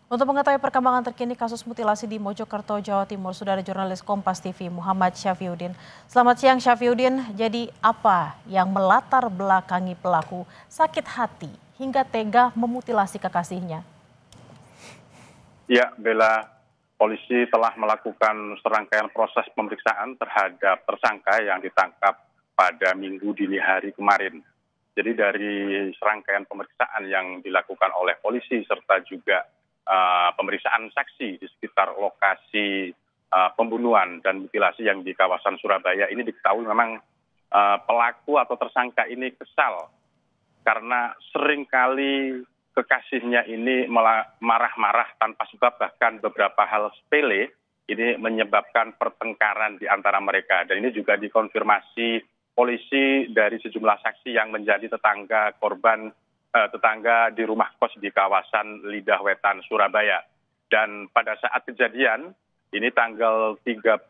Untuk mengetahui perkembangan terkini kasus mutilasi di Mojokerto, Jawa Timur, sudah ada jurnalis Kompas TV Muhammad Syafiyuddin. Selamat siang Syafiyuddin, jadi apa yang melatar belakangi pelaku sakit hati hingga tega memutilasi kekasihnya? Ya, Bella, polisi telah melakukan serangkaian proses pemeriksaan terhadap tersangka yang ditangkap pada Minggu dini hari kemarin. Jadi dari serangkaian pemeriksaan yang dilakukan oleh polisi serta juga pemeriksaan saksi di sekitar lokasi pembunuhan dan mutilasi yang di kawasan Surabaya ini diketahui memang pelaku atau tersangka ini kesal karena seringkali kekasihnya ini marah-marah tanpa sebab, bahkan beberapa hal sepele ini menyebabkan pertengkaran di antara mereka. Dan ini juga dikonfirmasi polisi dari sejumlah saksi yang menjadi tetangga korban, tetangga di rumah kos di kawasan Lidah Wetan, Surabaya. Dan pada saat kejadian, ini tanggal 31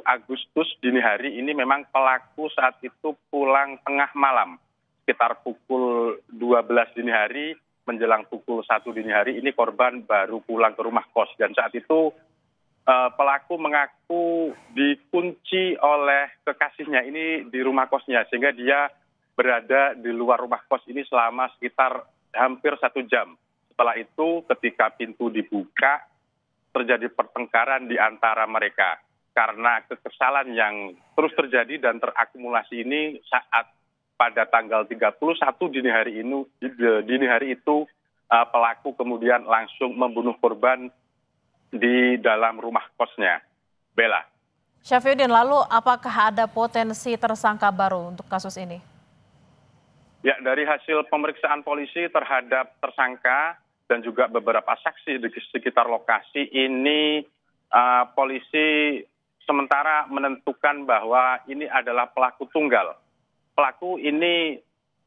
Agustus dini hari, ini memang pelaku saat itu pulang tengah malam. Sekitar pukul 12 dini hari, menjelang pukul 1 dini hari, ini korban baru pulang ke rumah kos. Dan saat itu pelaku mengaku dikunci oleh kekasihnya ini di rumah kosnya, sehingga dia berada di luar rumah kos ini selama sekitar hampir 1 jam. Setelah itu ketika pintu dibuka, terjadi pertengkaran di antara mereka. Karena kekesalan yang terus terjadi dan terakumulasi ini saat pada tanggal 31 dini hari itu pelaku kemudian langsung membunuh korban di dalam rumah kosnya. Bella. Syafiyuddin, lalu apakah ada potensi tersangka baru untuk kasus ini? Ya, dari hasil pemeriksaan polisi terhadap tersangka dan juga beberapa saksi di sekitar lokasi ini, polisi sementara menentukan bahwa ini adalah pelaku tunggal. Pelaku ini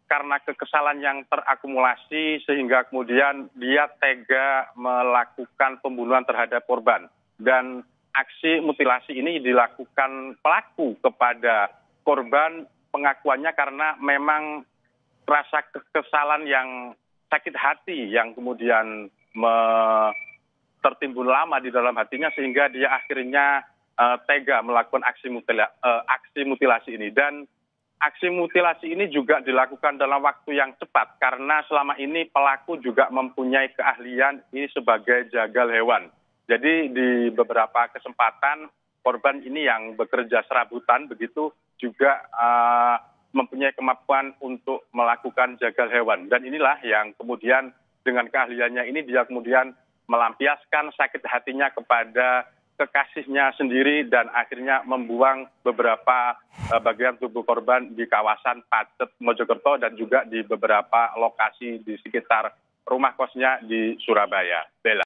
karena kekesalan yang terakumulasi sehingga kemudian dia tega melakukan pembunuhan terhadap korban. Dan aksi mutilasi ini dilakukan pelaku kepada korban, pengakuannya karena memang rasa kekesalan yang sakit hati yang kemudian tertimbun lama di dalam hatinya sehingga dia akhirnya tega melakukan aksi mutilasi ini. Dan aksi mutilasi ini juga dilakukan dalam waktu yang cepat karena selama ini pelaku juga mempunyai keahlian ini sebagai jagal hewan. Jadi di beberapa kesempatan korban ini yang bekerja serabutan begitu juga mempunyai kemampuan untuk melakukan jagal hewan. Dan inilah yang kemudian dengan keahliannya ini dia kemudian melampiaskan sakit hatinya kepada kekasihnya sendiri dan akhirnya membuang beberapa bagian tubuh korban di kawasan Pacet, Mojokerto dan juga di beberapa lokasi di sekitar rumah kosnya di Surabaya. Bella.